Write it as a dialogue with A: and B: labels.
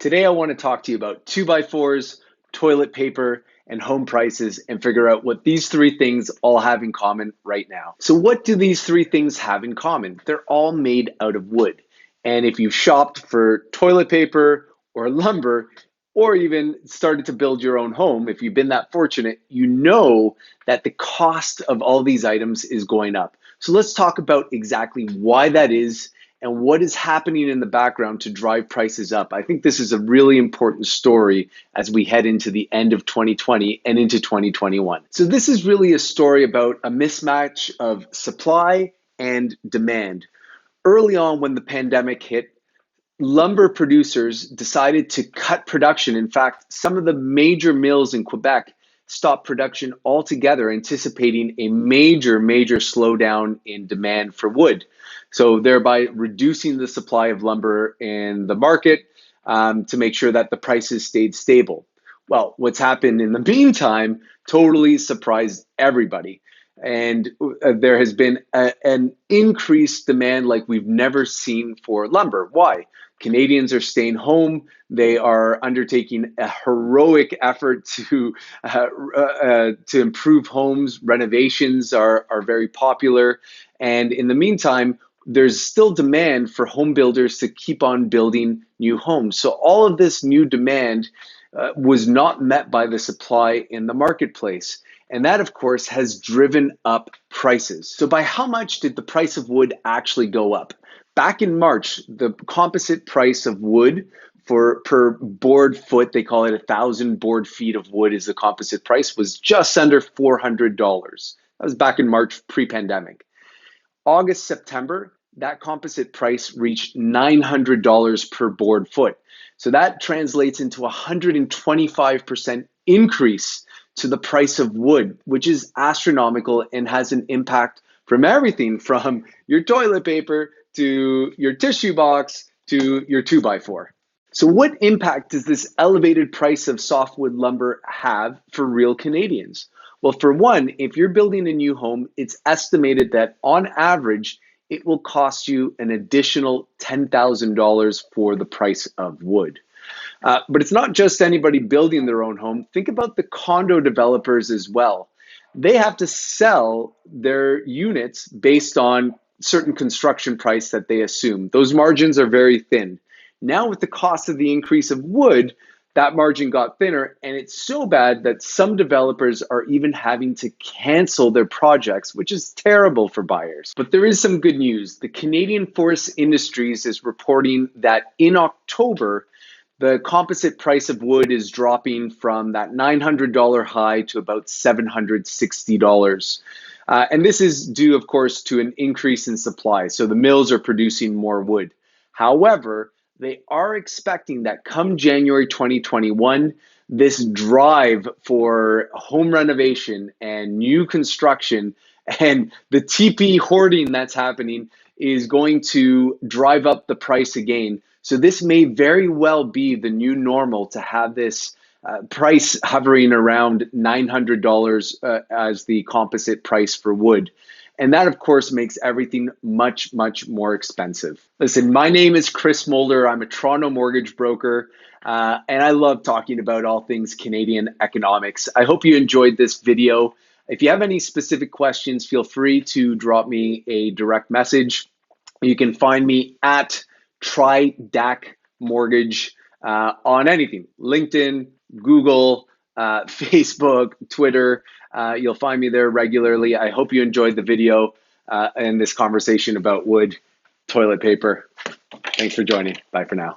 A: Today I want to talk to you about 2x4s, toilet paper, and home prices and figure out what these three things all have in common right now. So what do these three things have in common? They're all made out of wood. And if you shopped for toilet paper or lumber, or even started to build your own home, if you've been that fortunate, you know that the cost of all these items is going up. So let's talk about exactly why that is and what is happening in the background to drive prices up. I think this is a really important story as we head into the end of 2020 and into 2021. So this is really a story about a mismatch of supply and demand. Early on when the pandemic hit, lumber producers decided to cut production. In fact, some of the major mills in Quebec stopped production altogether, anticipating a major slowdown in demand for wood. So thereby reducing the supply of lumber in the market to make sure that the prices stayed stable. Well, what's happened in the meantime totally surprised everybody. And there has been an increased demand like we've never seen for lumber. Why? Canadians are staying home. They are undertaking a heroic effort to improve homes. Renovations are very popular. And in the meantime, there's still demand for home builders to keep on building new homes. So all of this new demand was not met by the supply in the marketplace. And that, of course, has driven up prices. So by how much did the price of wood actually go up? Back in March, the composite price of wood per board foot, they call it 1,000 board feet of wood is the composite price, was just under $400. That was back in March pre-pandemic. August, September, that composite price reached $900 per board foot. So that translates into a 125% increase to the price of wood, which is astronomical and has an impact from everything from your toilet paper to your tissue box to your 2x4. So what impact does this elevated price of softwood lumber have for real Canadians? Well, for one, if you're building a new home, it's estimated that on average, it will cost you an additional $10,000 for the price of wood. But it's not just anybody building their own home. Think about the condo developers as well. They have to sell their units based on certain construction price that they assume. Those margins are very thin. Now with the cost of the increase of wood, that margin got thinner, and it's so bad that some developers are even having to cancel their projects, which is terrible for buyers. But there is some good news. The Canadian Forest Industries is reporting that in October, the composite price of wood is dropping from that $900 high to about $760. And this is due, of course, to an increase in supply. So the mills are producing more wood. However, they are expecting that come January 2021, this drive for home renovation and new construction and the TP hoarding that's happening is going to drive up the price again. So this may very well be the new normal to have this price hovering around $900 as the composite price for wood. And that, of course, makes everything much more expensive. Listen, my name is Chris Mulder. I'm a Toronto mortgage broker, and I love talking about all things Canadian economics. I hope you enjoyed this video. If you have any specific questions, feel free to drop me a direct message. You can find me at TryDAC Mortgage on anything, LinkedIn, Google, Facebook, Twitter. You'll find me there regularly. I hope you enjoyed the video and this conversation about wood, toilet paper. Thanks for joining. Bye for now.